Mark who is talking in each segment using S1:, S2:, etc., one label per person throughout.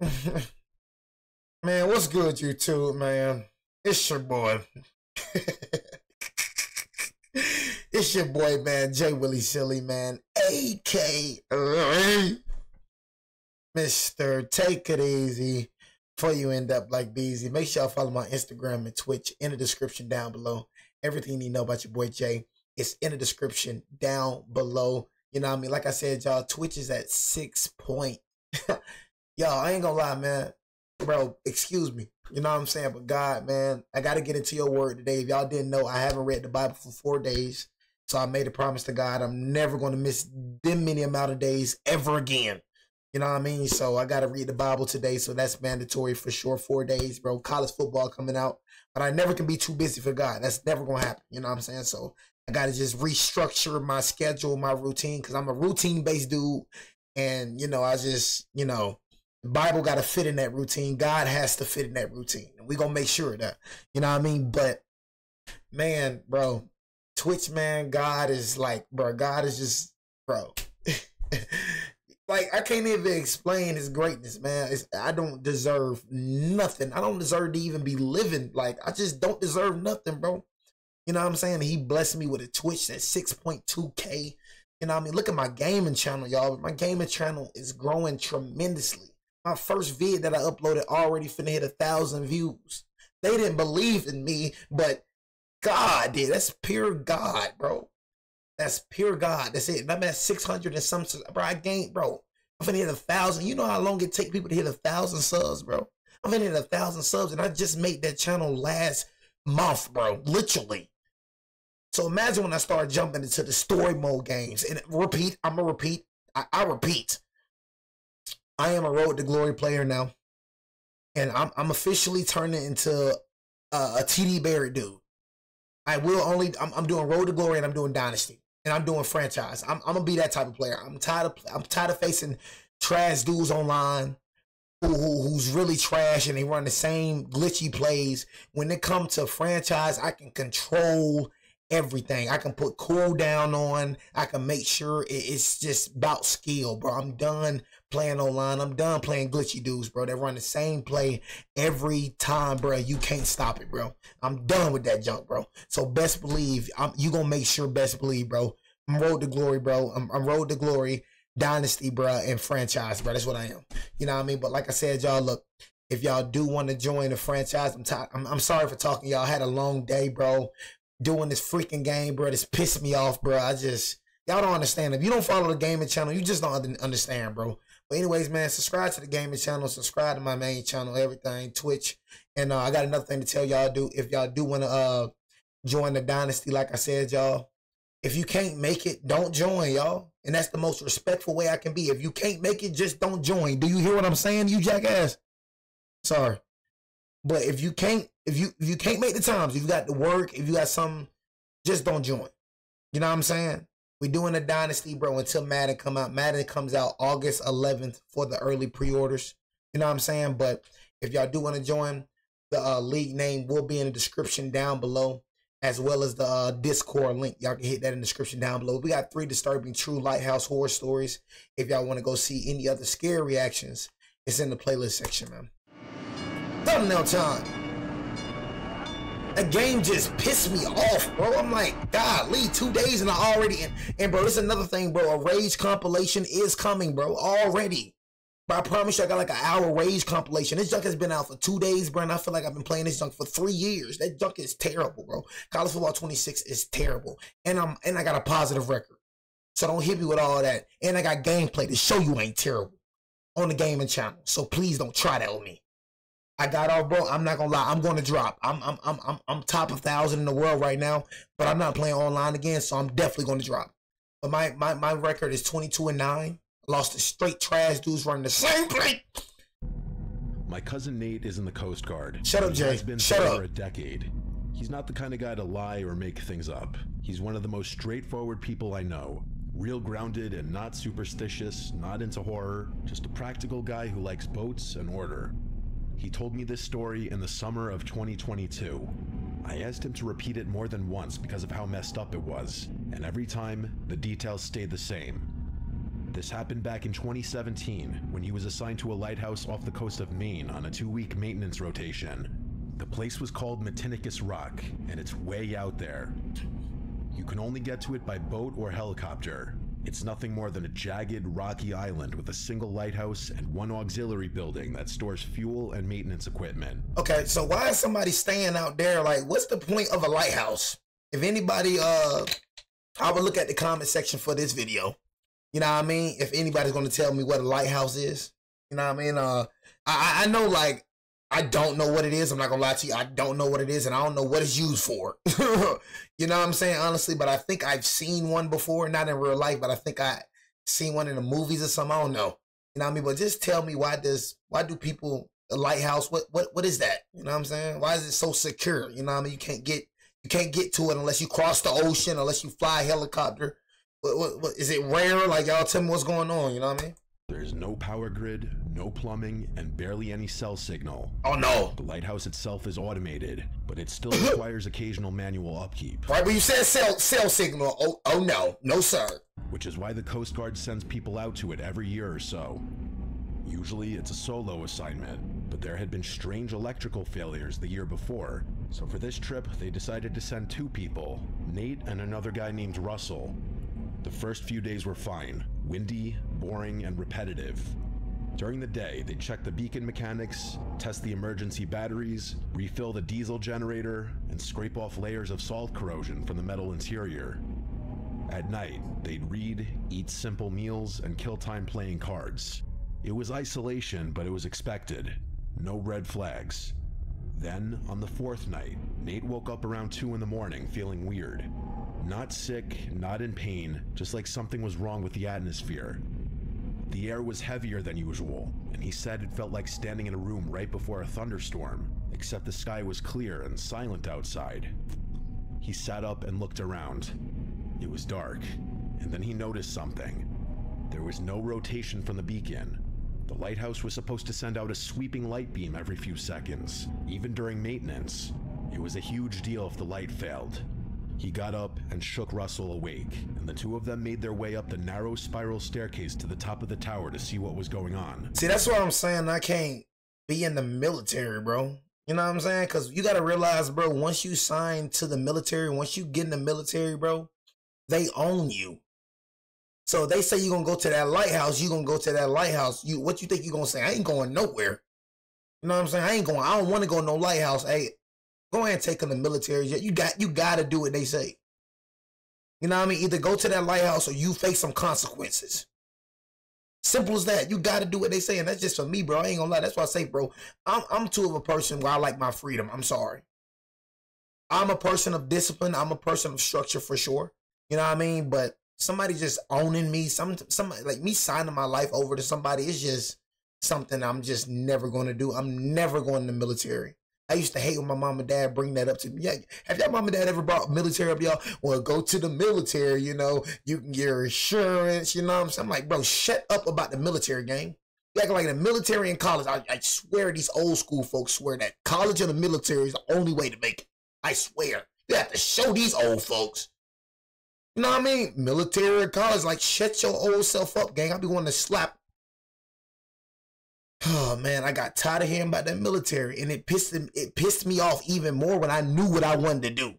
S1: Man, what's good, YouTube, man? It's your boy. It's your boy, man, J Willie Silly, man, a.k.a. Mr. Take It Easy before you end up like Beezy. Make sure y'all follow my Instagram and Twitch in the description down below. Everything you need to know about your boy Jay is in the description down below. You know what I mean? Like I said, y'all, Twitch is at 6 point. Y'all, I ain't gonna lie, man. Bro, excuse me. You know what I'm saying? But God, man, I got to get into your word today. If y'all didn't know, I haven't read the Bible for 4 days. So I made a promise to God I'm never going to miss them many amount of days ever again. You know what I mean? So I got to read the Bible today. So that's mandatory for sure. 4 days, bro. College football coming out. But I never can be too busy for God. That's never going to happen. You know what I'm saying? So I got to just restructure my schedule, my routine, because I'm a routine-based dude. And, you know, I just, you know, the Bible got to fit in that routine. God has to fit in that routine. And we're going to make sure of that. You know what I mean? But, man, bro, Twitch, man, God is like, bro, God is just, bro. Like, I can't even explain his greatness, man. I don't deserve nothing. I don't deserve to even be living. Like, I just don't deserve nothing, bro. You know what I'm saying? He blessed me with a Twitch that's 6.2K. You know what I mean? Look at my gaming channel, y'all. My gaming channel is growing tremendously. My first vid that I uploaded already finna hit 1,000 views. They didn't believe in me, but God did. That's pure God, bro. That's pure God. That's it. I'm at 600 and some, bro. I gained, bro. I'm finna hit 1,000. You know how long it take people to hit 1,000 subs, bro? I'm finna hit 1,000 subs, and I just made that channel last month, bro. Literally. So imagine when I start jumping into the story mode games and repeat. I'm gonna repeat. I repeat. I am a Road to Glory player now, and I'm officially turning into a TD Barrett dude. I'm doing Road to Glory and I'm doing Dynasty and I'm doing franchise. I'm gonna be that type of player. I'm tired of facing trash dudes online who's really trash and they run the same glitchy plays. When it comes to franchise, I can control everything. I can put cooldown on. I can make sure it's just about skill, bro. I'm done playing online. I'm done playing glitchy dudes, bro. They run the same play every time, bro. You can't stop it, bro. I'm done with that junk, bro. So best believe, you gonna make sure, best believe, bro. I'm Road to Glory, bro. I'm Road to Glory, Dynasty, bro, and franchise, bro. That's what I am. You know what I mean? But like I said, y'all, look, if y'all do want to join the franchise, I'm sorry for talking, y'all. I had a long day, bro. Doing this freaking game, bro, this pissed me off, bro. Y'all don't understand. If you don't follow the gaming channel, you just don't understand, bro. But anyways, man, subscribe to the gaming channel, subscribe to my main channel, everything, Twitch. And I got another thing to tell y'all. If y'all do want to join the Dynasty, like I said, y'all, if you can't make it, don't join, y'all. And that's the most respectful way I can be. If you can't make it, just don't join. Do you hear what I'm saying, you jackass? Sorry. But if you can't make the times, if you got to work, if you got something, just don't join. You know what I'm saying? We're doing a Dynasty, bro, until Madden come out. Madden comes out August 11th for the early pre-orders. You know what I'm saying? But if y'all do want to join, the league name will be in the description down below, as well as the Discord link. Y'all can hit that in the description down below. We got 3 disturbing true Lighthouse horror stories. If y'all want to go see any other scare reactions, it's in the playlist section, man. Thumbnail time. That game just pissed me off, bro. I'm like, golly, 2 days and I already, and bro, this is another thing, bro. A Rage compilation is coming, bro, already. But I promise you, I got like an hour Rage compilation. This junk has been out for 2 days, bro, and I feel like I've been playing this junk for 3 years. That junk is terrible, bro. College Football 26 is terrible, and I got a positive record. So don't hit me with all that. And I got gameplay to show you ain't terrible on the gaming channel. So please don't try that with me. I got off, bro. I'm not gonna lie. I'm gonna drop. I'm top 1,000 in the world right now, but I'm not playing online again, so I'm definitely gonna drop. But my record is 22-9. Lost to straight trash dudes running the same play.
S2: My cousin Nate is in the Coast Guard.
S1: Shut up, Jay.
S2: He's been
S1: Shut
S2: for
S1: up.
S2: over a decade. He's not the kind of guy to lie or make things up. He's one of the most straightforward people I know. Real grounded and not superstitious, not into horror, just a practical guy who likes boats and order. He told me this story in the summer of 2022. I asked him to repeat it more than once because of how messed up it was, and every time, the details stayed the same. This happened back in 2017 when he was assigned to a lighthouse off the coast of Maine on a 2-week maintenance rotation. The place was called Matinicus Rock, and it's way out there. You can only get to it by boat or helicopter. It's nothing more than a jagged, rocky island with a single lighthouse and one auxiliary building that stores fuel and maintenance equipment.
S1: Okay, so why is somebody staying out there? Like, what's the point of a lighthouse? If anybody, I would look at the comment section for this video. You know what I mean? If anybody's going to tell me what a lighthouse is, you know what I mean? I know, like, I don't know what it is. I'm not going to lie to you. I don't know what it is, and I don't know what it's used for. You know what I'm saying? Honestly, but I think I've seen one before, not in real life, but I think I seen one in the movies or something. I don't know. You know what I mean? But just tell me, why do people, a lighthouse, what is that? You know what I'm saying? Why is it so secure? You know what I mean? You can't get to it unless you cross the ocean, unless you fly a helicopter. What is it rare? Like, y'all tell me what's going on, you know what I mean?
S2: There's no power grid, no plumbing, and barely any cell signal.
S1: Oh no.
S2: The lighthouse itself is automated, but it still requires occasional manual upkeep.
S1: Right, but you said cell signal. Oh no. No, sir.
S2: Which is why the Coast Guard sends people out to it every year or so. Usually it's a solo assignment, but there had been strange electrical failures the year before. So for this trip, they decided to send 2 people, Nate and another guy named Russell. The first few days were fine, windy, boring, and repetitive. During the day, they check the beacon mechanics, test the emergency batteries, refill the diesel generator, and scrape off layers of salt corrosion from the metal interior. At night, they'd read, eat simple meals, and kill time playing cards. It was isolation, but it was expected. No red flags. Then, on the 4th night, Nate woke up around 2 in the morning feeling weird. Not sick, not in pain, just like something was wrong with the atmosphere. The air was heavier than usual, and he said it felt like standing in a room right before a thunderstorm, except the sky was clear and silent outside. He sat up and looked around. It was dark, and then he noticed something. There was no rotation from the beacon. The lighthouse was supposed to send out a sweeping light beam every few seconds, even during maintenance. It was a huge deal if the light failed. He got up and shook Russell awake, and the 2 of them made their way up the narrow spiral staircase to the top of the tower to see what was going on.
S1: See, that's what I'm saying. I can't be in the military, bro. You know what I'm saying? Because you got to realize, bro, once you sign to the military, once you get in the military, bro, they own you. So they say you're going to go to that lighthouse, you're going to go to that lighthouse. What you think you're going to say? I ain't going nowhere. You know what I'm saying? I don't want to go to no lighthouse. Hey, go ahead and take on the military. You got to do what they say. You know what I mean? Either go to that lighthouse or you face some consequences. Simple as that. You got to do what they say. And that's just for me, bro. I ain't gonna lie. That's why I say, bro, I'm too of a person where I like my freedom. I'm sorry. I'm a person of discipline. I'm a person of structure for sure. You know what I mean? But somebody just owning me, somebody like me signing my life over to somebody, is just something I'm just never going to do. I'm never going in the military. I used to hate when my mom and dad bring that up to me. Yeah, have y'all mom and dad ever brought military up, y'all? Well, go to the military, you know, you can get your insurance, you know what I'm saying? I'm like, bro, shut up about the military game. You act like the military and college. I swear these old school folks swear that college and the military is the only way to make it. I swear. You have to show these old folks. You know what I mean? Military and college, like, shut your old self up, gang. I be wanting to slap. Oh man, I got tired of hearing about that military, and it pissed me off even more when I knew what I wanted to do.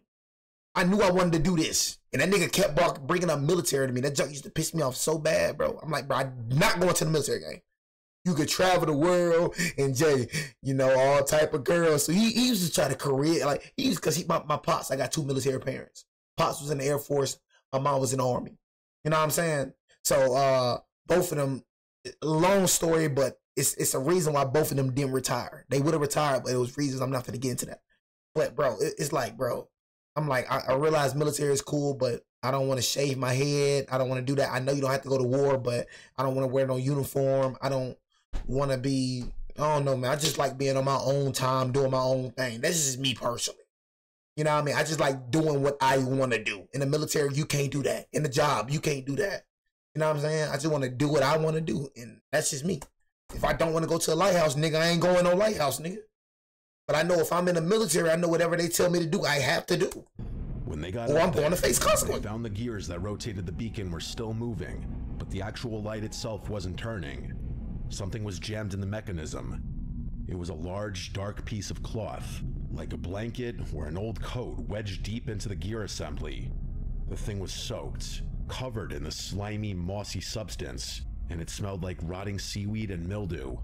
S1: I knew I wanted to do this, and that nigga kept bringing up military to me. That junk used to piss me off so bad, bro. I'm like, bro, I'm not going to the military, gang. You could travel the world and you know, all type of girls. So he used to try to career, like, because my pops, I got 2 military parents. Pops was in the Air Force, my mom was in the Army. You know what I'm saying? So both of them, long story, but it's a reason why both of them didn't retire. They would have retired, but it was reasons. I'm not going to get into that. But bro, it's like, bro, I'm like, I realize military is cool, but I don't want to shave my head. I don't want to do that. I know you don't have to go to war, but I don't want to wear no uniform. I don't want to be, I don't know, man. I just like being on my own time, doing my own thing. That's just me personally. You know what I mean? I just like doing what I want to do. In the military, you can't do that. In the job, you can't do that. You know what I'm saying? I just want to do what I want to do, and that's just me. If I don't want to go to a lighthouse, nigga, I ain't going no lighthouse, nigga. But I know if I'm in the military, I know whatever they tell me to do, I have to do.
S2: When they got
S1: or I'm going to face consequences.
S2: They found the gears that rotated the beacon were still moving, but The actual light itself wasn't turning. Something was jammed in the mechanism. It was a large, dark piece of cloth, like a blanket or an old coat wedged deep into the gear assembly. The thing was soaked, covered in a slimy, mossy substance, and it smelled like rotting seaweed and mildew.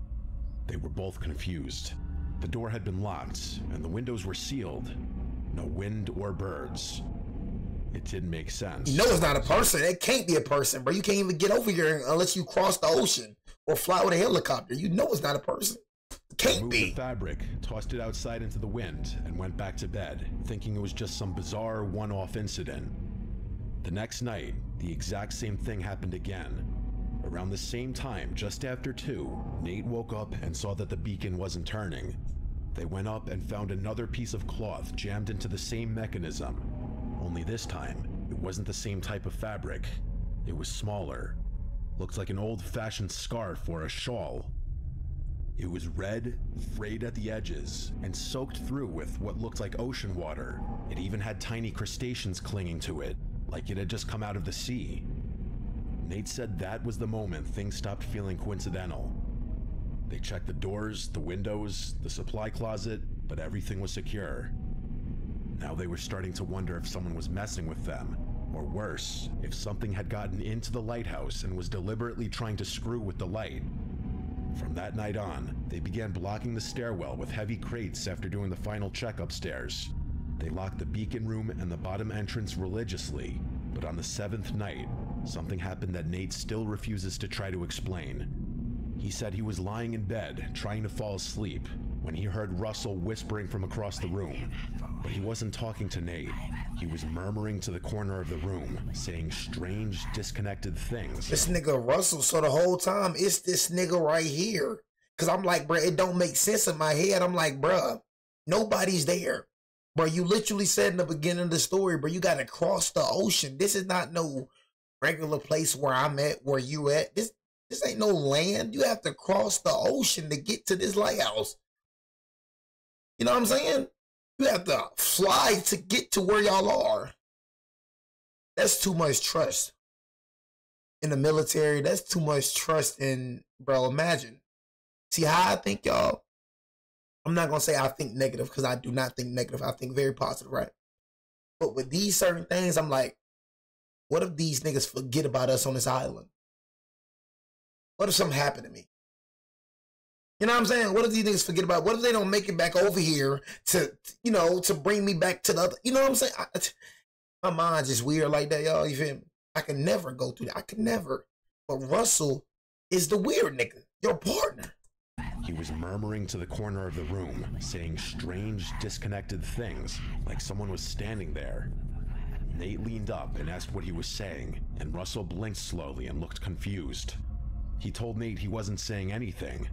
S2: They were both confused. The door had been locked, and the windows were sealed. No wind or birds. It didn't make sense.
S1: You know it's not a person. It can't be a person, bro. You can't even get over here unless you cross the ocean or fly with a helicopter. You know it's not a person. It can't be.
S2: The fabric, tossed it outside into the wind, and went back to bed, thinking it was just some bizarre one-off incident. The next night, the exact same thing happened again. Around the same time, just after 2, Nate woke up and saw that the beacon wasn't turning. They went up and found another piece of cloth jammed into the same mechanism. Only this time, it wasn't the same type of fabric. It was smaller. Looked like an old-fashioned scarf or a shawl. It was red, frayed at the edges, and soaked through with what looked like ocean water. It even had tiny crustaceans clinging to it, like it had just come out of the sea. Nate said that was the moment things stopped feeling coincidental. They checked the doors, the windows, the supply closet, but everything was secure. Now they were starting to wonder if someone was messing with them, or worse, if something had gotten into the lighthouse and was deliberately trying to screw with the light. From that night on, they began blocking the stairwell with heavy crates after doing the final check upstairs. They locked the beacon room and the bottom entrance religiously, but on the 7th night, something happened that Nate still refuses to try to explain. He said he was lying in bed, trying to fall asleep, when he heard Russell whispering from across the room. But he wasn't talking to Nate. He was murmuring to the corner of the room, saying strange, disconnected things.
S1: This nigga Russell, so the whole time, it's this nigga right here. Cause I'm like, bruh, it don't make sense in my head. I'm like, bruh, nobody's there. Bruh, you literally said in the beginning of the story, bruh, you gotta cross the ocean. This is not no regular place where I'm at, where you at. This ain't no land. You have to cross the ocean to get to this lighthouse. You know what I'm saying? You have to fly to get to where y'all are. That's too much trust. In the military, that's too much trust in, bro, imagine. See how I think, y'all? I'm not going to say I think negative, because I do not think negative. I think very positive, right? But with these certain things, I'm like, what if these niggas forget about us on this island? What if something happened to me? You know what I'm saying? What if these niggas forget about? What if they don't make it back over here to, you know, to bring me back to the other? You know what I'm saying? My mind's just weird like that, y'all. You feel me? I can never go through that. I can never. But Russell is the weird nigga, your partner.
S2: He was murmuring to the corner of the room, saying strange, disconnected things, like someone was standing there. Nate leaned up and asked what he was saying, and Russell blinked slowly and looked confused. He told Nate he wasn't saying anything.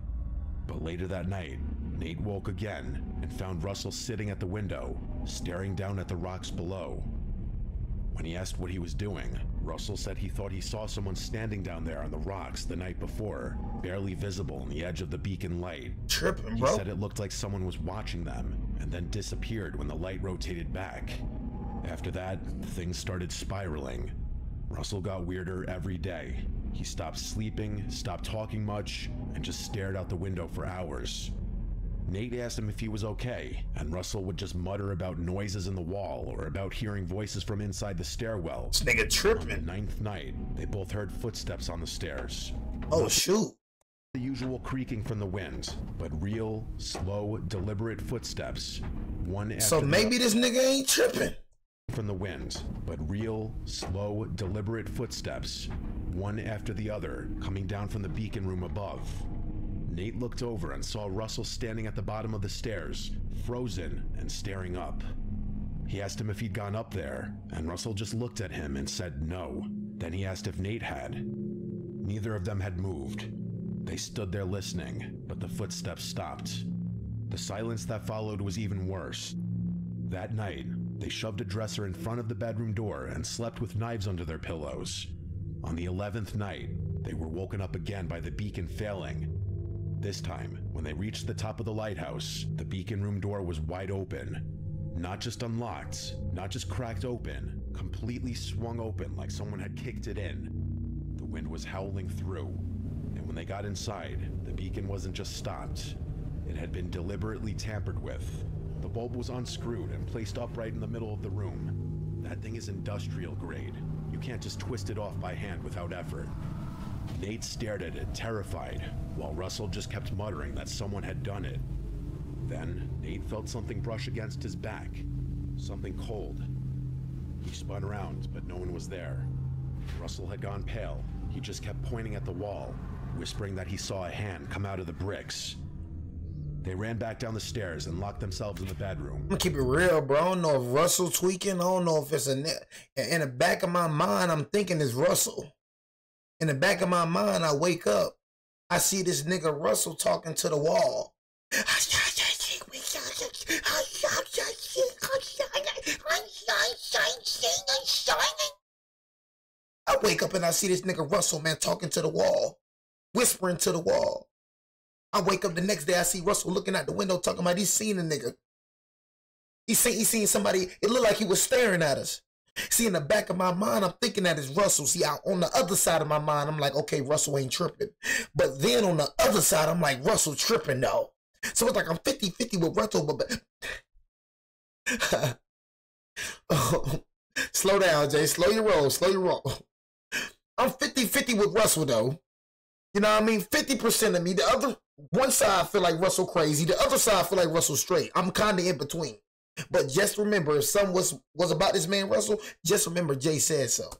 S2: But later that night, Nate woke again and found Russell sitting at the window, staring down at the rocks below. When he asked what he was doing, Russell said he thought he saw someone standing down there on the rocks the night before, barely visible on the edge of the beacon light.
S1: Tripping, bro.
S2: He said it looked like someone was watching them, and then disappeared when the light rotated back. After that, things started spiraling. Russell got weirder every day. He stopped sleeping, stopped talking much, and just stared out the window for hours. Nate asked him if he was okay, and Russell would just mutter about noises in the wall or about hearing voices from inside the stairwell.
S1: This nigga tripping.
S2: On the 9th night, they both heard footsteps on the stairs.
S1: Oh, shoot.
S2: The usual creaking from the wind, but real, slow, deliberate footsteps. One after
S1: So maybe this nigga ain't tripping.
S2: From the wind, but real, slow, deliberate footsteps, one after the other, coming down from the beacon room above. Nate looked over and saw Russell standing at the bottom of the stairs, frozen and staring up. He asked him if he'd gone up there, and Russell just looked at him and said no. Then he asked if Nate had. Neither of them had moved. They stood there listening, but the footsteps stopped. The silence that followed was even worse. That night, they shoved a dresser in front of the bedroom door and slept with knives under their pillows. On the 11th night, they were woken up again by the beacon failing. This time, when they reached the top of the lighthouse, the beacon room door was wide open. Not just unlocked, not just cracked open, completely swung open like someone had kicked it in. The wind was howling through, and when they got inside, the beacon wasn't just stopped. It had been deliberately tampered with. The bulb was unscrewed and placed upright in the middle of the room. That thing is industrial grade. You can't just twist it off by hand without effort. Nate stared at it, terrified, while Russell just kept muttering that someone had done it. Then, Nate felt something brush against his back. Something cold. He spun around, but no one was there. Russell had gone pale. He just kept pointing at the wall, whispering that he saw a hand come out of the bricks. They ran back down the stairs and locked themselves in the bedroom.
S1: I'm gonna keep it real, bro. I don't know if Russell tweaking. I don't know if it's in the back of my mind, I'm thinking it's Russell. In the back of my mind, I wake up. I see this nigga Russell talking to the wall. I wake up and I see this nigga Russell, man, talking to the wall, whispering to the wall. I wake up the next day, I see Russell looking out the window talking about he's seen a nigga. He seen somebody, it looked like he was staring at us. See, in the back of my mind, I'm thinking that it's Russell. See, on the other side of my mind, I'm like, okay, Russell ain't tripping. But then on the other side, I'm like, Russell tripping though. So it's like I'm 50-50 with Russell, but slow down, Jay. Slow your roll. I'm 50-50 with Russell though. You know what I mean? 50% of me. The other one side feel like Russell crazy. The other side feel like Russell straight. I'm kind of in between. But just remember, if something was about this man Russell, just remember Jay said so.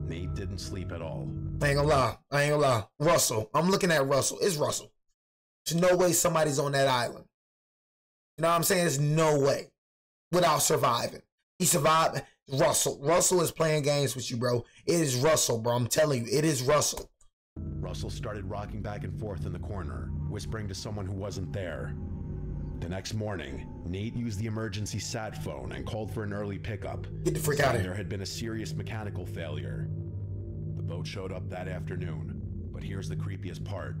S2: Nate didn't sleep at all.
S1: I ain't gonna lie. Russell. I'm looking at Russell. It's Russell. There's no way somebody's on that island. You know what I'm saying? There's no way. Without surviving. He survived. Russell. Russell is playing games with you, bro. It is Russell, bro. I'm telling you, it is Russell.
S2: Russell started rocking back and forth in the corner, whispering to someone who wasn't there. The next morning, Nate used the emergency sat phone and called for an early pickup.
S1: Get the freak out of here.
S2: There had been a serious mechanical failure. The boat showed up that afternoon, but here's the creepiest part.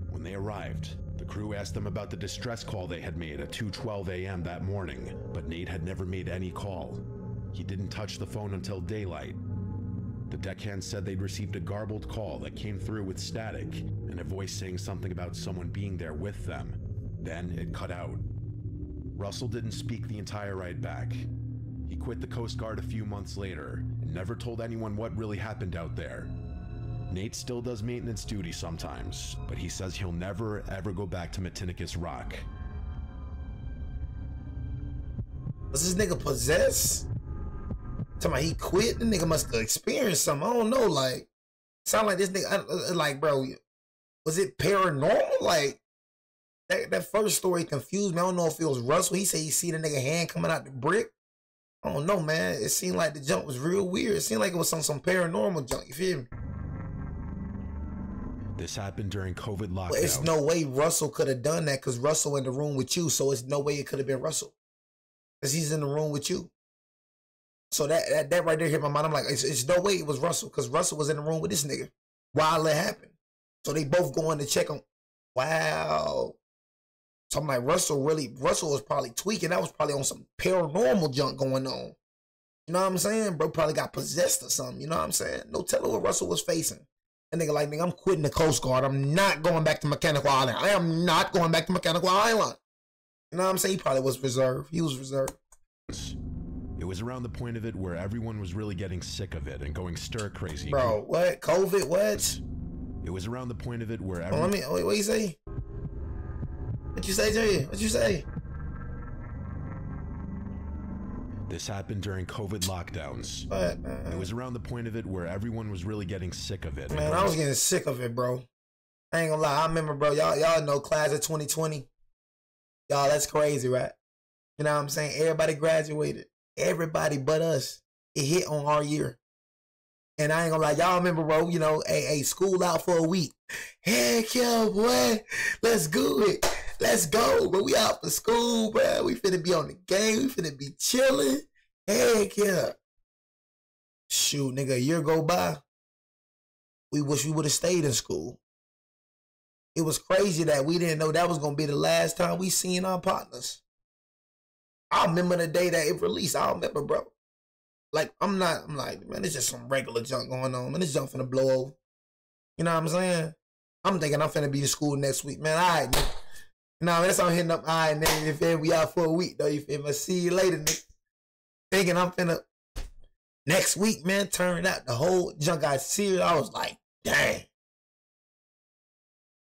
S2: When they arrived, the crew asked them about the distress call they had made at 2:12 a.m. that morning, but Nate had never made any call. He didn't touch the phone until daylight. The deckhand said they'd received a garbled call that came through with static and a voice saying something about someone being there with them. Then it cut out. Russell didn't speak the entire ride back. He quit the Coast Guard a few months later and never told anyone what really happened out there. Nate still does maintenance duty sometimes, but he says he'll never ever go back to Matinicus Rock.
S1: Was this nigga possessed? Talking about he quit? The nigga must have experienced something. I don't know, like, sound like this nigga, like, bro, was it paranormal? Like, that first story confused me. I don't know if it was Russell. He said he see the nigga hand coming out the brick. I don't know, man. It seemed like the jump was real weird. It seemed like it was some paranormal junk. You feel me?
S2: This happened during COVID lockdown.
S1: But it's no way Russell could have done that because Russell in the room with you. So it's no way it could have been Russell because he's in the room with you. So that right there hit my mind. I'm like, it's no way it was Russell because Russell was in the room with this nigga while it happened. So they both going to check him. Wow. So I'm like, Russell was probably tweaking. That was probably on some paranormal junk going on. You know what I'm saying? Bro probably got possessed or something. You know what I'm saying? No telling what Russell was facing. And nigga like, nigga, I'm quitting the Coast Guard. I'm not going back to Mechanical Island. I am not going back to Mechanical Island. You know what I'm saying? He probably was reserved. He was reserved.
S2: It was around the point of it where everyone was really getting sick of it and going stir crazy.
S1: Bro, what? COVID, what?
S2: It was around the point of it where everyone...
S1: Wait, what you say? What you say, Jay? What you say?
S2: This happened during COVID lockdowns.
S1: What?
S2: It was around the point of it where everyone was really getting sick of it.
S1: Man, I was getting sick of it, bro. I ain't gonna lie. I remember, bro, y'all know class of 2020. Y'all, that's crazy, right? You know what I'm saying? Everybody graduated. Everybody but us. It hit on our year. And I ain't gonna lie, y'all remember, bro, you know, hey, school out for a week. Heck yeah, boy. Let's do it. Let's go, bro. We out for school, bro. We finna be on the game. We finna be chilling. Heck yeah. Shoot, nigga, a year go by. We wish we would have stayed in school. It was crazy that we didn't know that was gonna be the last time we seen our partners. I remember the day that it released. I remember, bro. Like, I'm like, man, it's just some regular junk going on. Man, this junk finna blow over. You know what I'm saying? I'm thinking I'm finna be to school next week, man. All right, nigga. Nah, that's how I'm hitting up. All right, nigga. You feel me? We out for a week, though. You feel me? See you later, nigga. Thinking I'm finna next week, man. Turned out the whole junk got serious. I was like, dang.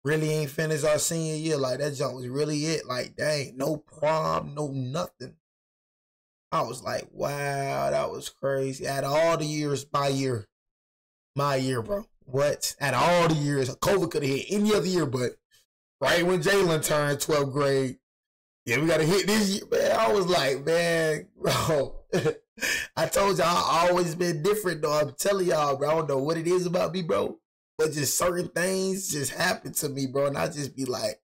S1: Really ain't finished our senior year. Like, that junk was really it. Like, dang, no prom, no nothing. I was like, wow, that was crazy. Out of all the years, my year, bro. What? Out of all the years, COVID could have hit any other year, but right when Jalen turned 12th grade, yeah, we got to hit this year, man. I was like, man, bro. I told y'all I always been different, though. I'm telling y'all, bro. I don't know what it is about me, bro. But just certain things just happen to me, bro. And I just be like,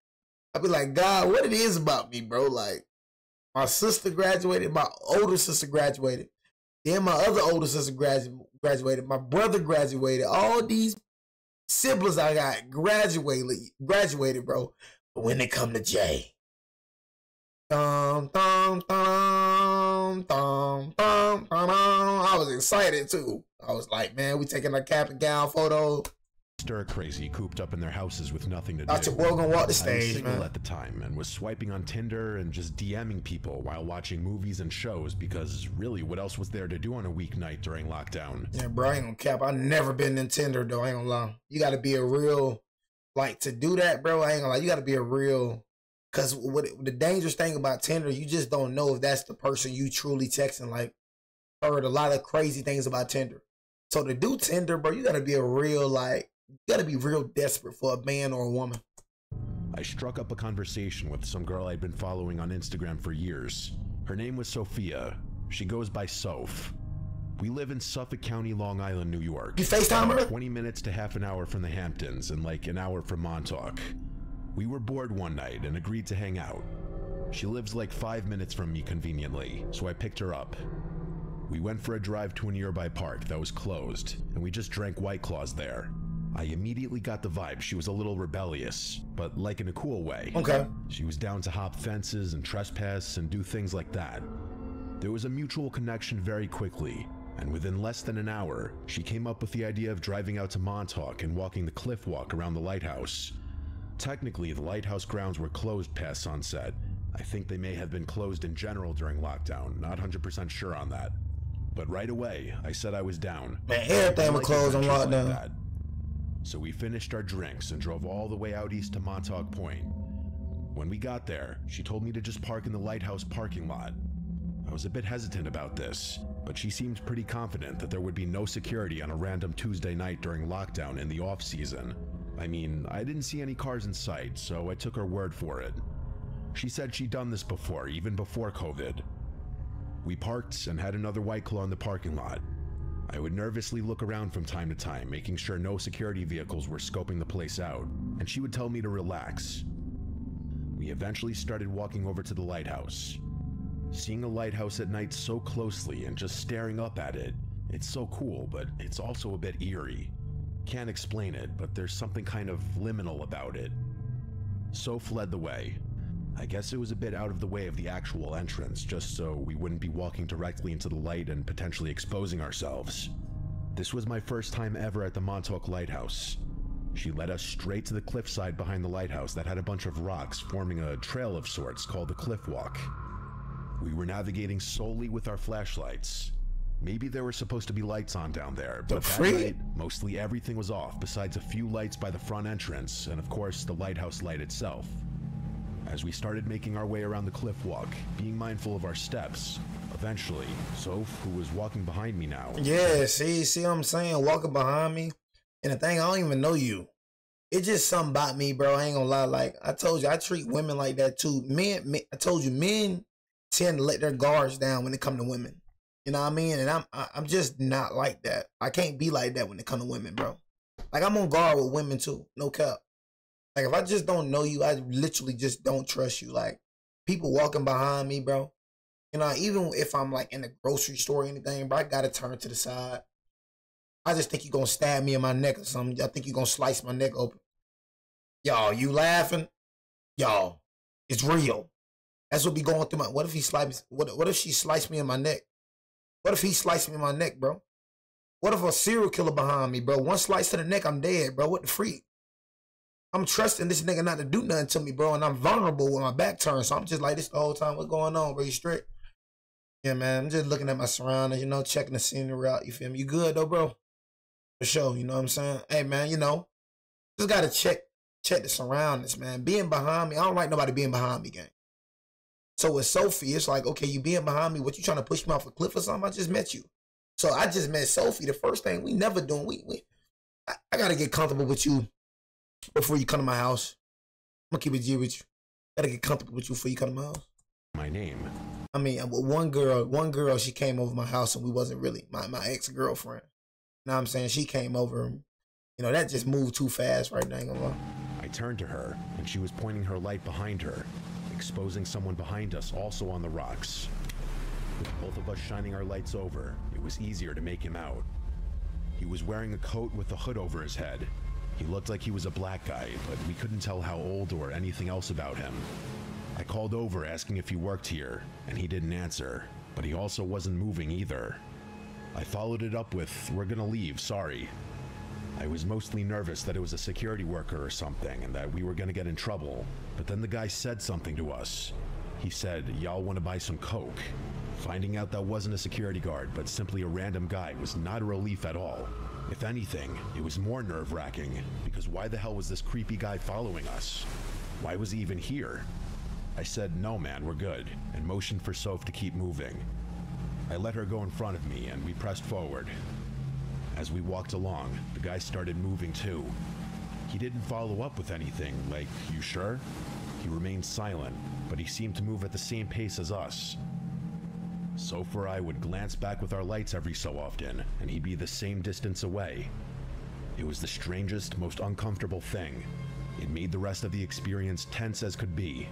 S1: God, what it is about me, bro? Like, my sister graduated, my older sister graduated. Then my other older sister graduated. My brother graduated. All these siblings I got graduated, bro. But when they come to Jay, I was excited too. I was like, man, we taking our cap and gown photo.
S2: Stir crazy, cooped up in their houses with nothing to do.
S1: Dr. Boy gonna walk the
S2: I was
S1: stage,
S2: single
S1: man.
S2: at the time and was swiping on Tinder and just DMing people while watching movies and shows because really, what else was there to do on a weeknight during lockdown?
S1: Yeah, bro, I ain't gonna cap. I never been in Tinder though. I ain't gonna lie. You gotta be a real, like, to do that, bro. I ain't gonna lie. You gotta be a real, cause the dangerous thing about Tinder, you just don't know if that's the person you truly texting. Like, heard a lot of crazy things about Tinder. So to do Tinder, bro, you gotta be a real, like, you gotta be real desperate for a man or a woman.
S2: I struck up a conversation with some girl I'd been following on Instagram for years. Her name was Sophia. She goes by Soph. We live in Suffolk County, Long Island, New York.
S1: You FaceTime her?
S2: 20 minutes to half an hour from the Hamptons and like an hour from Montauk. We were bored one night and agreed to hang out. She lives like 5 minutes from me conveniently, so I picked her up. We went for a drive to a nearby park that was closed, and we just drank White Claws there. I immediately got the vibe she was a little rebellious, but like in a cool way.
S1: Okay.
S2: She was down to hop fences and trespass and do things like that. There was a mutual connection very quickly, and within less than an hour, she came up with the idea of driving out to Montauk and walking the cliff walk around the lighthouse. Technically, the lighthouse grounds were closed past sunset. I think they may have been closed in general during lockdown, not 100% sure on that. But right away, I said I was down.
S1: Man, everything was closed on lockdown.
S2: Like so we finished our drinks and drove all the way out east to Montauk Point. When we got there, she told me to just park in the lighthouse parking lot. I was a bit hesitant about this, but she seemed pretty confident that there would be no security on a random Tuesday night during lockdown in the off-season. I mean, I didn't see any cars in sight, so I took her word for it. She said she'd done this before, even before COVID. We parked and had another White Claw in the parking lot. I would nervously look around from time to time, making sure no security vehicles were scoping the place out, and she would tell me to relax. We eventually started walking over to the lighthouse. Seeing a lighthouse at night so closely and just staring up at it, it's so cool, but it's also a bit eerie. Can't explain it, but there's something kind of liminal about it. Soph led the way. I guess it was a bit out of the way of the actual entrance, just so we wouldn't be walking directly into the light and potentially exposing ourselves. This was my first time ever at the Montauk Lighthouse. She led us straight to the cliffside behind the lighthouse that had a bunch of rocks forming a trail of sorts called the Cliff Walk. We were navigating solely with our flashlights. Maybe there were supposed to be lights on down there, but that night, mostly everything was off besides a few lights by the front entrance and of course the lighthouse light itself. As we started making our way around the cliff walk, being mindful of our steps, eventually, Soph, who was walking behind me now...
S1: Yeah, see what I'm saying? Walking behind me. And the thing, I don't even know you. It's just something about me, bro. I ain't gonna lie. Like, I told you, I treat women like that too. I told you, men tend to let their guards down when it come to women. You know what I mean? And I'm just not like that. I can't be like that when it come to women, bro. Like, I'm on guard with women too. No cap. Like, if I just don't know you, I literally just don't trust you. Like, people walking behind me, bro. You know, even if I'm, like, in the grocery store or anything, bro, I gotta turn to the side. I just think you're gonna stab me in my neck or something. I think you're gonna slice my neck open. Y'all, you laughing? Y'all, it's real. That's what be going through my... What if he sliced... What if she sliced me in my neck? What if he sliced me in my neck, bro? What if a serial killer behind me, bro? One slice to the neck, I'm dead, bro. What the freak? I'm trusting this nigga not to do nothing to me, bro, and I'm vulnerable with my back turned. So I'm just like this the whole time. What's going on, bro? You straight? Yeah, man. I'm just looking at my surroundings, you know, checking the scenery out. You feel me? You good though, bro? For sure. You know what I'm saying? Hey, man. You know, just gotta check the surroundings, man. Being behind me, I don't like nobody being behind me, gang. So with Sophie, it's like, okay, you being behind me. What, you trying to push me off a cliff or something? I just met you. So I just met Sophie. The first thing we never doing, I gotta get comfortable with you before you come to my house. I'm gonna keep it G with you. Gotta get comfortable with you before you come to my house.
S2: My name.
S1: I mean, one girl, she came over my house and we wasn't really my ex-girlfriend. You know what I'm saying? She came over and, you know, that just moved too fast right now. Ain't gonna lie.
S2: I turned to her and she was pointing her light behind her, exposing someone behind us also on the rocks. With both of us shining our lights over, it was easier to make him out. He was wearing a coat with a hood over his head. He looked like he was a black guy, but we couldn't tell how old or anything else about him. I called over asking if he worked here, and he didn't answer, but he also wasn't moving either. I followed it up with, "We're gonna leave, sorry." I was mostly nervous that it was a security worker or something and that we were gonna get in trouble, but then the guy said something to us. He said, "Y'all wanna buy some coke?" Finding out that wasn't a security guard, but simply a random guy was not a relief at all. If anything, it was more nerve-wracking, because why the hell was this creepy guy following us? Why was he even here? I said, "No man, we're good," and motioned for Soph to keep moving. I let her go in front of me and we pressed forward. As we walked along, the guy started moving too. He didn't follow up with anything, like, "You sure?" He remained silent, but he seemed to move at the same pace as us. Soph or I would glance back with our lights every so often, and he'd be the same distance away. It was the strangest, most uncomfortable thing. It made the rest of the experience tense as could be.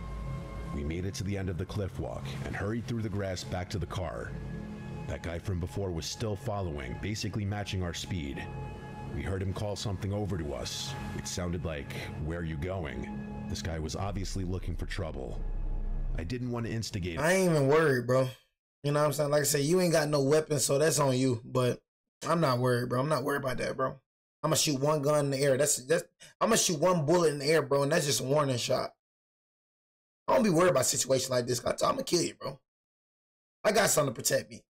S2: We made it to the end of the cliff walk and hurried through the grass back to the car. That guy from before was still following, basically matching our speed. We heard him call something over to us. It sounded like, "Where are you going?" This guy was obviously looking for trouble. I didn't want to instigate him.
S1: I ain't even worried, bro. You know what I'm saying? Like I said, you ain't got no weapons, so that's on you. But I'm not worried, bro. I'm not worried about that, bro. I'm gonna shoot one gun in the air. I'm gonna shoot one bullet in the air, bro, and that's just a warning shot. I don't be worried about situations like this. I'm gonna kill you, bro. I got something to protect me.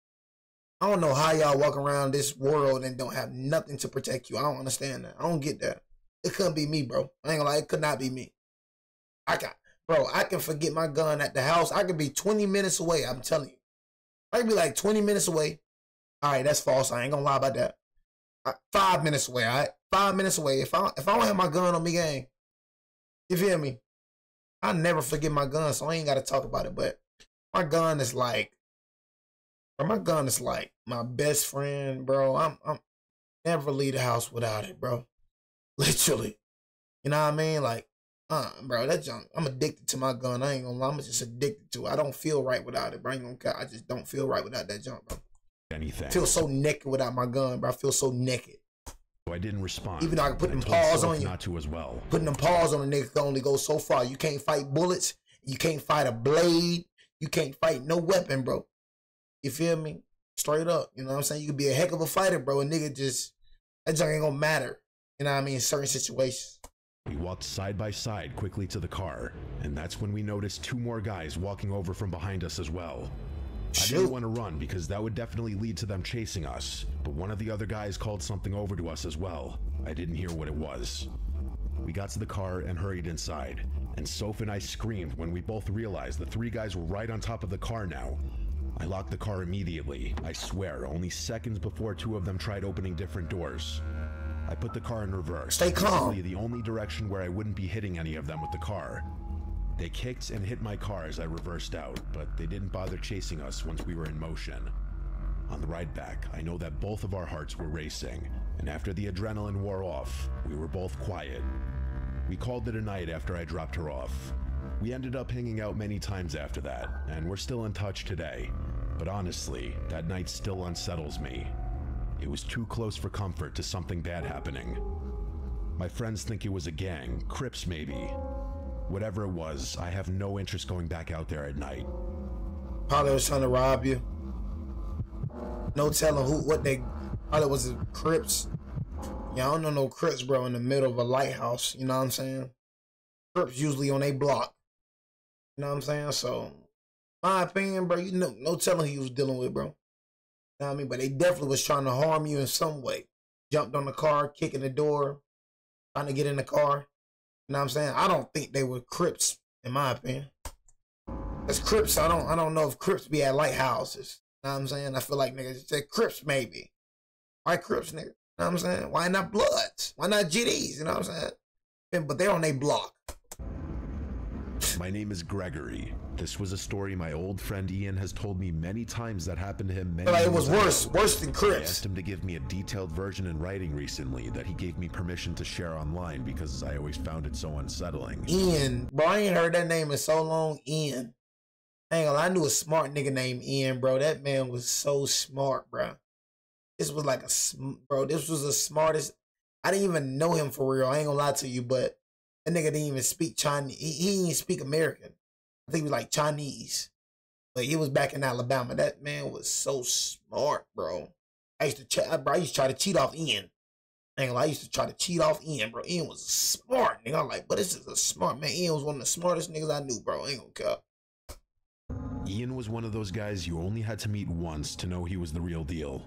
S1: I don't know how y'all walk around this world and don't have nothing to protect you. I don't understand that. I don't get that. It couldn't be me, bro. I ain't gonna lie, it could not be me. I can forget my gun at the house. I could be 20 minutes away. I'm telling you. I could be like 20 minutes away. All right, that's false. I ain't gonna lie about that. 5 minutes away, all right? 5 minutes away. If I don't have my gun on me, gang, you feel me? I never forget my gun, so I ain't gotta talk about it. But my gun is like, my best friend, bro. I'm never leave the house without it, bro. Literally. You know what I mean? Like, bro, that junk, I'm addicted to my gun. I ain't gonna lie, I'm just addicted to it. I don't feel right without it, bro. I ain't gonna care. I just don't feel right without that junk, bro.
S2: Anything.
S1: I feel so naked without my gun, bro. I feel so naked.
S2: I didn't respond.
S1: Even though I can put them paws on you.
S2: Not to as well.
S1: Putting them paws on a nigga can only go so far. You can't fight bullets. You can't fight a blade. You can't fight no weapon, bro. You feel me? Straight up. You know what I'm saying? You could be a heck of a fighter, bro. A nigga just, that junk ain't gonna matter. You know what I mean? In certain situations.
S2: We walked side by side quickly to the car, and that's when we noticed 2 more guys walking over from behind us as well. I didn't want to run because that would definitely lead to them chasing us, but one of the other guys called something over to us as well. I didn't hear what it was. We got to the car and hurried inside, and Soph and I screamed when we both realized the 3 guys were right on top of the car now. I locked the car immediately, I swear, only seconds before 2 of them tried opening different doors. I put the car in reverse.
S1: Stay calm.
S2: The only direction where I wouldn't be hitting any of them with the car. They kicked and hit my car as I reversed out, but they didn't bother chasing us once we were in motion. On the ride back, I know that both of our hearts were racing, and after the adrenaline wore off, we were both quiet. We called it a night after I dropped her off. We ended up hanging out many times after that, and we're still in touch today. But honestly, that night still unsettles me. It was too close for comfort to something bad happening. My friends think it was a gang, Crips maybe. Whatever it was, I have no interest going back out there at night.
S1: Probably was trying to rob you. No telling what they All it was Crips. Yeah, I don't know no Crips, bro, in the middle of a lighthouse. You know what I'm saying? Crips usually on a block. You know what I'm saying? So, my opinion, bro, you know, no telling who you was dealing with, bro. You know what I mean? But they definitely was trying to harm you in some way. Jumped on the car, kicking the door, trying to get in the car. You know what I'm saying? I don't think they were Crips, in my opinion. That's Crips. I don't know if Crips be at lighthouses. You know what I'm saying? I feel like niggas said Crips maybe. Why Crips, nigga? You know what I'm saying? Why not Bloods? Why not GDs? You know what I'm saying? But they're on a block.
S2: My name is Gregory. This was a story my old friend Ian has told me many times that happened to him many
S1: Like it was
S2: years ago.
S1: worse than Crips.
S2: I asked him to give me a detailed version in writing recently that he gave me permission to share online because I always found it so unsettling.
S1: Ian, bro, I ain't heard that name in so long. Ian. I ain't gonna lie, I knew a smart nigga named Ian, bro. That man was so smart, bro. This was like this was the smartest. I didn't even know him for real. I ain't gonna lie to you, but that nigga didn't even speak Chinese. He didn't speak American. I think he was like Chinese. But he was back in Alabama. That man was so smart, bro. I used to try to cheat off Ian. I ain't gonna lie, I used to try to cheat off Ian, bro. Ian was smart, nigga. I'm like, but this is a smart man. Ian was one of the smartest niggas I knew, bro. I ain't gonna care.
S2: Ian was one of those guys you only had to meet once to know he was the real deal.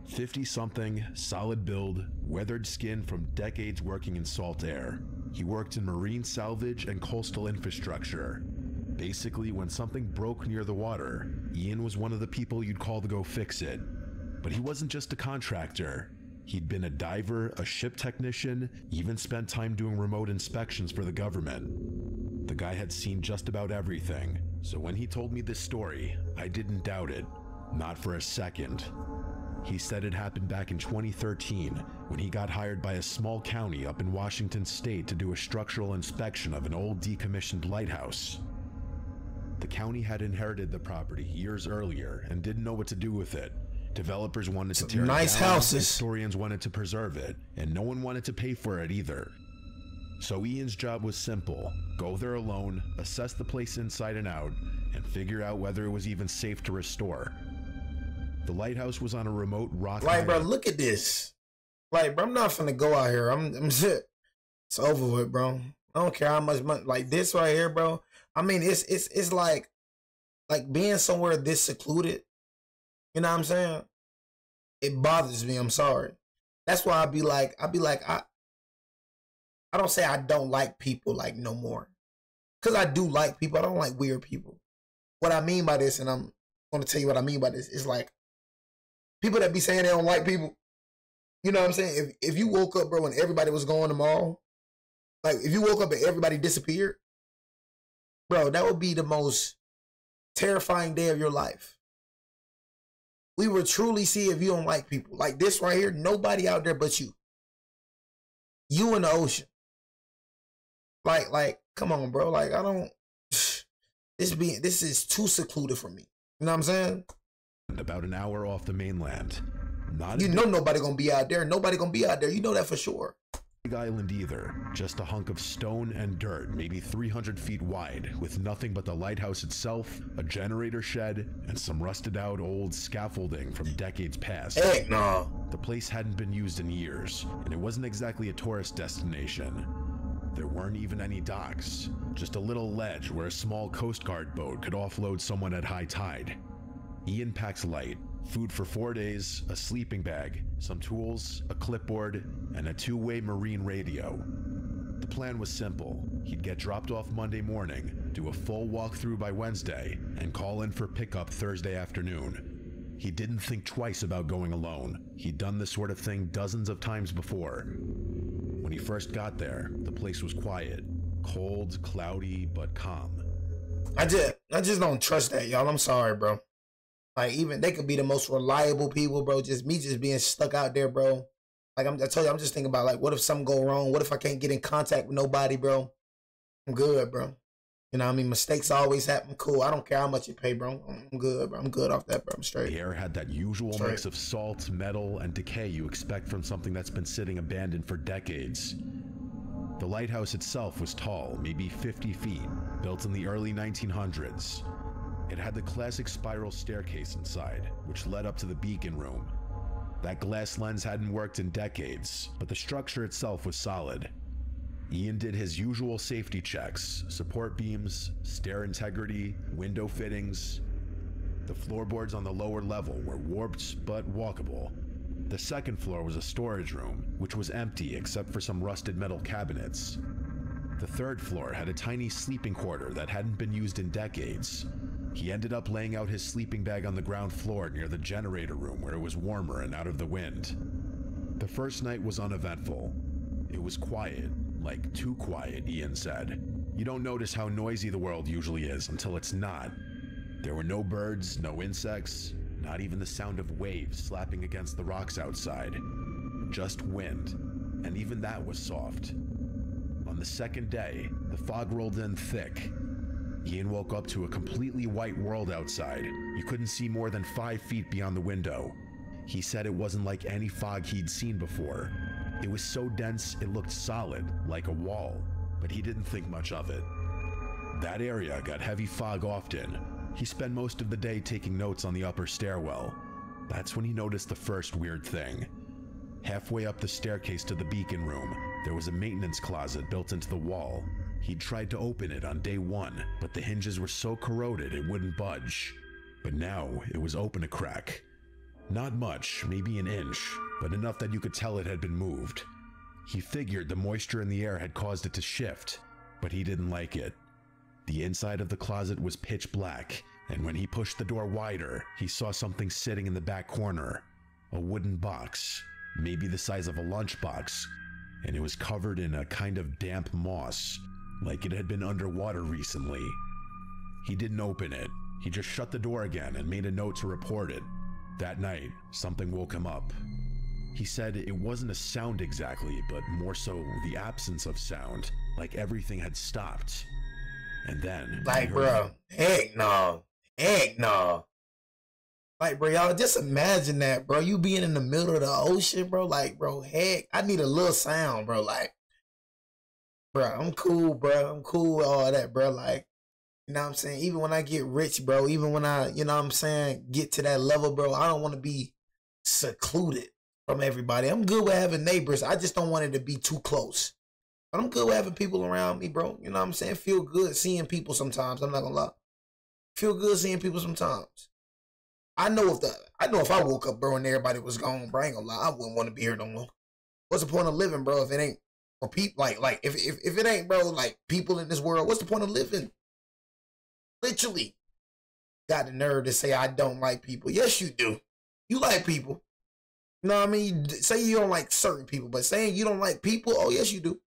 S2: 50-something, solid build, weathered skin from decades working in salt air. He worked in marine salvage and coastal infrastructure. Basically, when something broke near the water, Ian was one of the people you'd call to go fix it. But he wasn't just a contractor. He'd been a diver, a ship technician, even spent time doing remote inspections for the government. The guy had seen just about everything, so when he told me this story, I didn't doubt it. Not for a second. He said it happened back in 2013 when he got hired by a small county up in Washington state to do a structural inspection of an old decommissioned lighthouse. The county had inherited the property years earlier and didn't know what to do with it. Developers wanted to tear it down, historians wanted to preserve it, and no one wanted to pay for it either. So Ian's job was simple: go there alone, assess the place inside and out, and figure out whether it was even safe to restore. The lighthouse was on a remote rock
S1: island. Bro,
S2: island.
S1: look at this. Like, bro, I'm not finna go out here. I'm shit. It's over with, bro. I don't care how much money. Like this right here, bro. I mean, it's like being somewhere this secluded. You know what I'm saying? It bothers me. I'm sorry. That's why I don't say I don't like people like no more. Cause I do like people. I don't like weird people. What I mean by this, and I'm gonna tell you what I mean by this, is like people that be saying they don't like people. You know what I'm saying? If you woke up, bro, and everybody was going tomorrow, like if you woke up and everybody disappeared, bro, that would be the most terrifying day of your life. We would truly see if you don't like people. Like this right here, nobody out there but you. You in the ocean. Like, come on, bro. Like, I don't. This is too secluded for me. You know what I'm saying?
S2: About an hour off the mainland.
S1: You know nobody gonna be out there. Nobody gonna be out there. You know that for sure.
S2: Big island either. Just a hunk of stone and dirt, maybe 300 feet wide, with nothing but the lighthouse itself, a generator shed, and some rusted out old scaffolding from decades past.
S1: Heck no.
S2: The place hadn't been used in years, and it wasn't exactly a tourist destination. There weren't even any docks, just a little ledge where a small Coast Guard boat could offload someone at high tide. Ian packs light, food for 4 days, a sleeping bag, some tools, a clipboard, and a two-way marine radio. The plan was simple. He'd get dropped off Monday morning, do a full walkthrough by Wednesday, and call in for pickup Thursday afternoon. He didn't think twice about going alone. He'd done this sort of thing dozens of times before. When he first got there, the place was quiet, cold, cloudy, but calm.
S1: I just don't trust that, y'all. I'm sorry, bro. Like, even they could be the most reliable people, bro. Just being stuck out there, bro. Like, I told you, I'm just thinking about, like, what if something go wrong? What if I can't get in contact with nobody, bro? I'm good, bro. You know what I mean? Mistakes always happen. Cool. I don't care how much you pay, bro. I'm good, bro. I'm good off that, bro. I'm straight.
S2: The air had that usual mix of salt, metal, and decay you expect from something that's been sitting abandoned for decades. The lighthouse itself was tall, maybe 50 feet, built in the early 1900s. It had the classic spiral staircase inside, which led up to the beacon room. That glass lens hadn't worked in decades, but the structure itself was solid. Ian did his usual safety checks: support beams, stair integrity, window fittings. The floorboards on the lower level were warped but walkable. The second floor was a storage room, which was empty except for some rusted metal cabinets. The third floor had a tiny sleeping quarter that hadn't been used in decades. He ended up laying out his sleeping bag on the ground floor near the generator room where it was warmer and out of the wind. The first night was uneventful. It was quiet, like too quiet, Ian said. You don't notice how noisy the world usually is until it's not. There were no birds, no insects, not even the sound of waves slapping against the rocks outside. Just wind, and even that was soft. On the second day, the fog rolled in thick. Ian woke up to a completely white world outside. You couldn't see more than 5 feet beyond the window. He said it wasn't like any fog he'd seen before. It was so dense it looked solid, like a wall, but he didn't think much of it. That area got heavy fog often. He spent most of the day taking notes on the upper stairwell. That's when he noticed the first weird thing. Halfway up the staircase to the beacon room, there was a maintenance closet built into the wall. He'd tried to open it on day one, but the hinges were so corroded it wouldn't budge. But now it was open a crack. Not much, maybe an inch, but enough that you could tell it had been moved. He figured the moisture in the air had caused it to shift, but he didn't like it. The inside of the closet was pitch black, and when he pushed the door wider, he saw something sitting in the back corner. A wooden box, maybe the size of a lunchbox, and it was covered in a kind of damp moss, like it had been underwater recently. He didn't open it. He just shut the door again and made a note to report it. That night, something woke him up. He said it wasn't a sound exactly, but more so the absence of sound, like everything had stopped. And then,
S1: like, bro, heck no. Heck no. Like, bro, y'all just imagine that, bro. You being in the middle of the ocean, bro. Like, bro, heck, I need a little sound, bro. Like, bro, I'm cool, bro. I'm cool with all that, bro. Like, you know what I'm saying? Even when I get rich, bro, even when I, you know what I'm saying, get to that level, bro, I don't want to be secluded from everybody. I'm good with having neighbors. I just don't want it to be too close. But I'm good with having people around me, bro. You know what I'm saying? Feel good seeing people sometimes. I'm not gonna lie. Feel good seeing people sometimes. I know if I woke up, bro, and everybody was gone, bro, I ain't gonna lie, I wouldn't want to be here no more. What's the point of living, bro, if it ain't for people? Like if it ain't, bro, like people in this world, what's the point of living? Literally. Got the nerve to say I don't like people. Yes, you do. You like people. You know what I mean? Say you don't like certain people, but saying you don't like people, oh yes you do.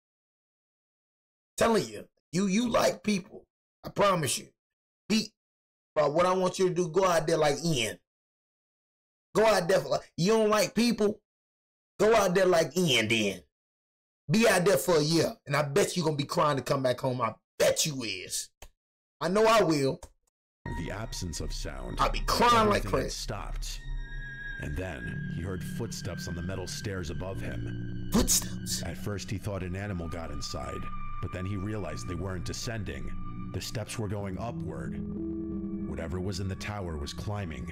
S1: Telling you, you like people. I promise you. But what I want you to do, go out there like Ian. Go out there you don't like people. Go out there like Ian then. Be out there for a year, and I bet you gonna be crying to come back home. I bet you is. I know I will.
S2: The absence of sound.
S1: I'll be crying like crazy.
S2: Stopped. And then he heard footsteps on the metal stairs above him.
S1: Footsteps?
S2: At first he thought an animal got inside, but then he realized they weren't descending. The steps were going upward. Whatever was in the tower was climbing.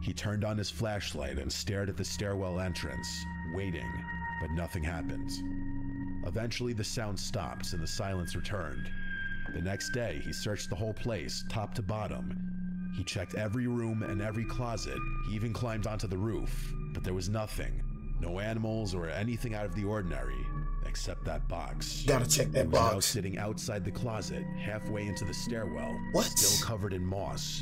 S2: He turned on his flashlight and stared at the stairwell entrance, waiting, but nothing happened. Eventually the sound stopped and the silence returned. The next day, he searched the whole place, top to bottom. He checked every room and every closet. He even climbed onto the roof, but there was nothing. No animals or anything out of the ordinary, except that box.
S1: You gotta check that
S2: It was
S1: box.
S2: now sitting outside the closet, halfway into the stairwell.
S1: What?
S2: Still covered in moss.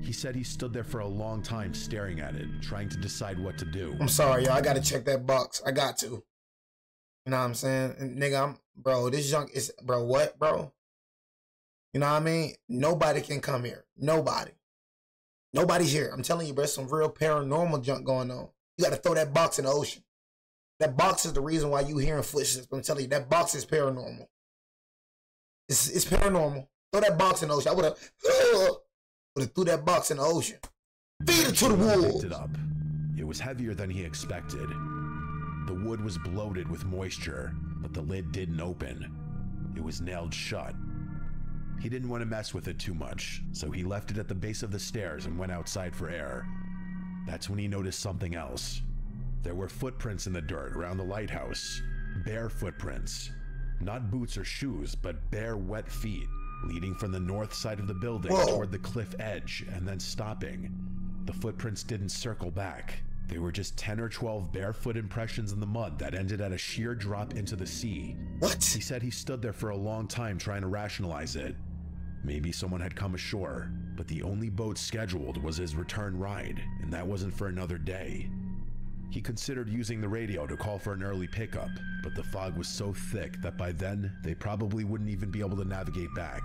S2: He said he stood there for a long time staring at it, trying to decide what to do.
S1: I'm sorry, y'all. I gotta check that box. I got to. You know what I'm saying? And nigga, bro, this junk is, bro, what, bro? You know what I mean? Nobody can come here. Nobody. Nobody's here. I'm telling you, bro, some real paranormal junk going on. You gotta throw that box in the ocean. That box is the reason why you hearing footsteps. I'm telling you, that box is paranormal. It's paranormal. Throw that box in the ocean. I would have threw that box in the ocean. Feed it to the wolves.
S2: Picked it up. It was heavier than he expected. The wood was bloated with moisture, but the lid didn't open. It was nailed shut. He didn't want to mess with it too much, so he left it at the base of the stairs and went outside for air. That's when he noticed something else. There were footprints in the dirt around the lighthouse. Bare footprints. Not boots or shoes, but bare wet feet, leading from the north side of the building toward the cliff edge and then stopping. The footprints didn't circle back. They were just 10 or 12 barefoot impressions in the mud that ended at a sheer drop into the sea.
S1: What?
S2: He said he stood there for a long time trying to rationalize it. Maybe someone had come ashore, but the only boat scheduled was his return ride, and that wasn't for another day. He considered using the radio to call for an early pickup, but the fog was so thick that by then, they probably wouldn't even be able to navigate back.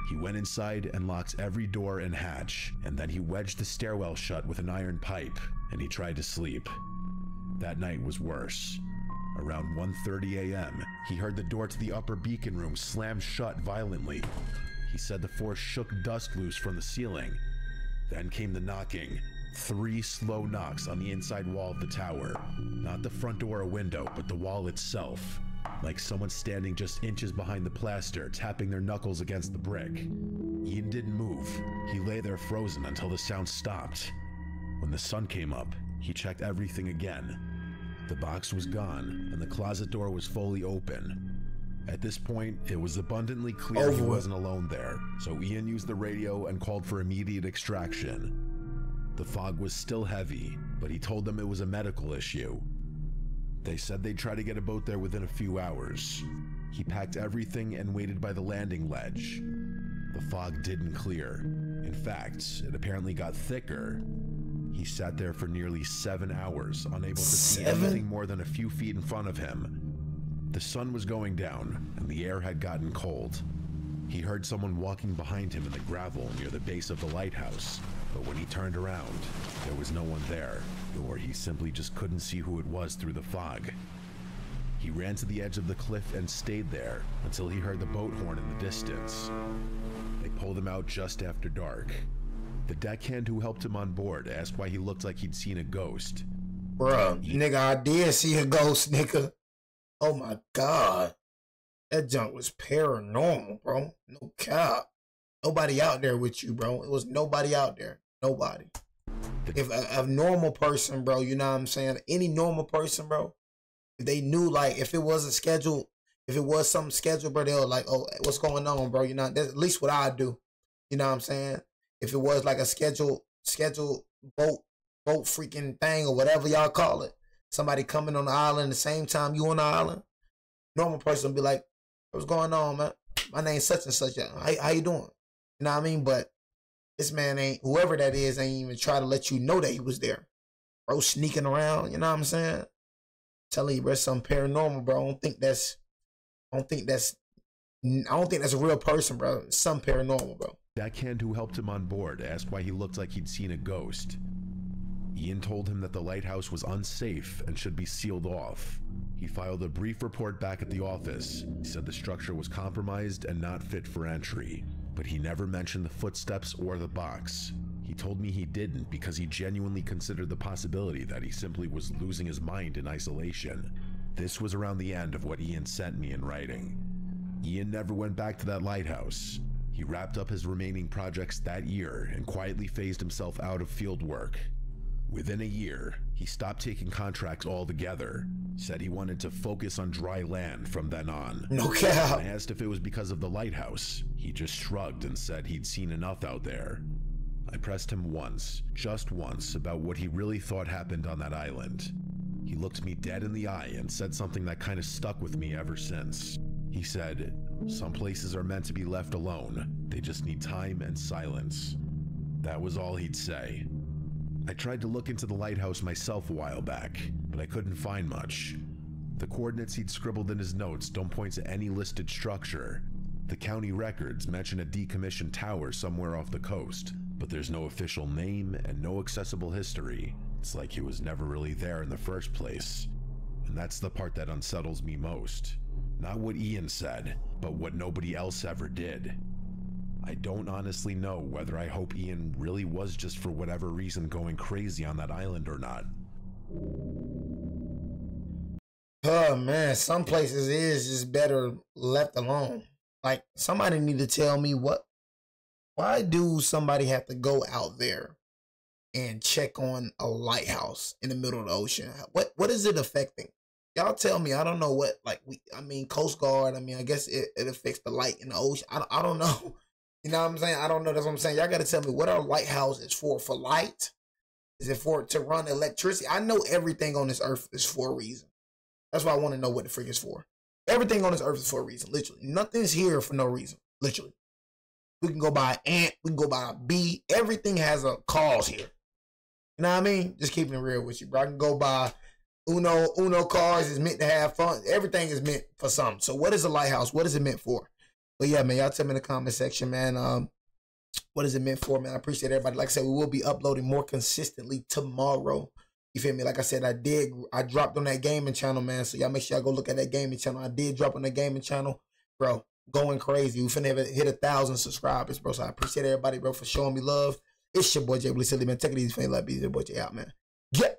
S2: He went inside and locked every door and hatch, and then he wedged the stairwell shut with an iron pipe, and he tried to sleep. That night was worse. Around 1:30 a.m., he heard the door to the upper beacon room slam shut violently. He said the force shook dust loose from the ceiling. Then came the knocking. 3 slow knocks on the inside wall of the tower. Not the front door or window, but the wall itself. Like someone standing just inches behind the plaster, tapping their knuckles against the brick. Ian didn't move. He lay there frozen until the sound stopped. When the sun came up, he checked everything again. The box was gone, and the closet door was fully open. At this point, it was abundantly clear he wasn't alone there, so Ian used the radio and called for immediate extraction. The fog was still heavy, but he told them it was a medical issue. They said they'd try to get a boat there within a few hours. He packed everything and waited by the landing ledge. The fog didn't clear. In fact, it apparently got thicker. He sat there for nearly 7 hours, unable to see anything more than a few feet in front of him. The sun was going down, and the air had gotten cold. He heard someone walking behind him in the gravel near the base of the lighthouse, but when he turned around, there was no one there, or he simply just couldn't see who it was through the fog. He ran to the edge of the cliff and stayed there until he heard the boat horn in the distance. They pulled him out just after dark. The deckhand who helped him on board asked why he looked like he'd seen a ghost.
S1: Bruh, nigga, I did see a ghost, nigga. Oh my God. That junk was paranormal, bro. No cap. Nobody out there with you, bro. It was nobody out there. Nobody. If a normal person, bro, you know what I'm saying? Any normal person, bro, if they knew, like, if it wasn't scheduled, if it was something scheduled, bro, they were like, oh, what's going on, bro? You know, that's at least what I do. You know what I'm saying? If it was like a scheduled boat freaking thing or whatever y'all call it, somebody coming on the island the same time you on the island, normal person would be like, what's going on, man? My name's such and such. How you doing? You know what I mean? But this man ain't, whoever that is, ain't even try to let you know that he was there. Bro, sneaking around, you know what I'm saying? Telling you, bro, something paranormal, bro. I don't think that's a real person, bro. It's something paranormal, bro.
S2: Deckhand who helped him on board asked why he looked like he'd seen a ghost. Ian told him that the lighthouse was unsafe and should be sealed off. He filed a brief report back at the office. He said the structure was compromised and not fit for entry, but he never mentioned the footsteps or the box. He told me he didn't because he genuinely considered the possibility that he simply was losing his mind in isolation. This was around the end of what Ian sent me in writing. Ian never went back to that lighthouse. He wrapped up his remaining projects that year and quietly phased himself out of field work. Within a year, he stopped taking contracts altogether, said he wanted to focus on dry land from then on.
S1: No cap.
S2: I asked if it was because of the lighthouse. He just shrugged and said he'd seen enough out there. I pressed him once, just once, about what he really thought happened on that island. He looked me dead in the eye and said something that kind of stuck with me ever since. He said, "Some places are meant to be left alone. They just need time and silence." That was all he'd say. I tried to look into the lighthouse myself a while back, but I couldn't find much. The coordinates he'd scribbled in his notes don't point to any listed structure. The county records mention a decommissioned tower somewhere off the coast, but there's no official name and no accessible history. It's like he was never really there in the first place. And that's the part that unsettles me most. Not what Ian said, but what nobody else ever did. I don't honestly know whether I hope Ian really was just for whatever reason going crazy on that island or not.
S1: Oh man, some places is just better left alone. Like, somebody need to tell me why do somebody have to go out there and check on a lighthouse in the middle of the ocean? What is it affecting? Y'all tell me. I don't know what, like, I mean, Coast Guard, I mean, I guess it affects the light in the ocean. I don't know. You know what I'm saying? I don't know. That's what I'm saying. Y'all got to tell me, what are lighthouses for? For light? Is it for to run electricity? I know everything on this earth is for a reason. That's why I want to know what the freak is for. Everything on this earth is for a reason, literally. Nothing's here for no reason, literally. We can go by an ant, we can go by a bee. Everything has a cause here. You know what I mean? Just keeping it real with you, bro. I can go by Uno cars is meant to have fun. Everything is meant for something. So what is a lighthouse? What is it meant for? But yeah, man, y'all tell me in the comment section, man. What is it meant for, man? I appreciate everybody. Like I said, we will be uploading more consistently tomorrow. You feel me? Like I said, I dropped on that gaming channel, man. So y'all make sure y'all go look at that gaming channel. I did drop on that gaming channel, bro. Going crazy. We finna hit 1,000 subscribers, bro. So I appreciate everybody, bro, for showing me love. It's your boy Jay Silly, man. Take it easy, fam. Love you, your boy Jay out, man. Yeah.